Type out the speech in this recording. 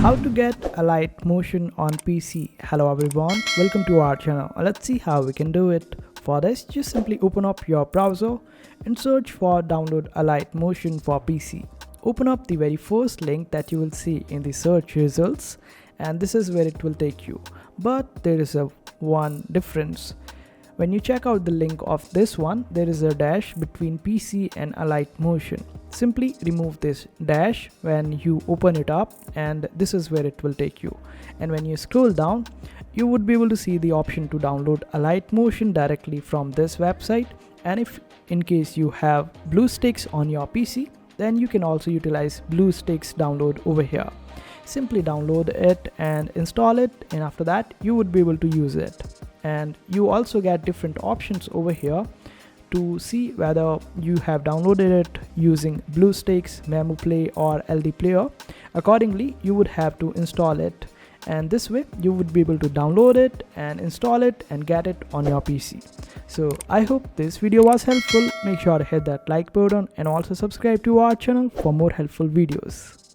How to get Alight motion on PC. Hello everyone, welcome to our channel. Let's see how we can do it. For this, just simply open up your browser and search for download Alight motion for PC. Open up the very first link that you will see in the search results, and this is where it will take you. But there is one difference. When you check out the link of this one, there is a dash between PC and Alight motion. Simply remove this dash when you open it up, and this is where it will take you. And when you scroll down, you would be able to see the option to download Alight motion directly from this website. And if in case you have BlueStacks on your PC, then you can also utilize BlueStacks download over here. Simply download it and install it, and after that you would be able to use it. And you also get different options over here to see whether you have downloaded it using BlueStacks, MemoPlay or LD Player. Accordingly, you would have to install it, and this way you would be able to download it and install it and get it on your PC. So I hope this video was helpful. Make sure to hit that like button and also subscribe to our channel for more helpful videos.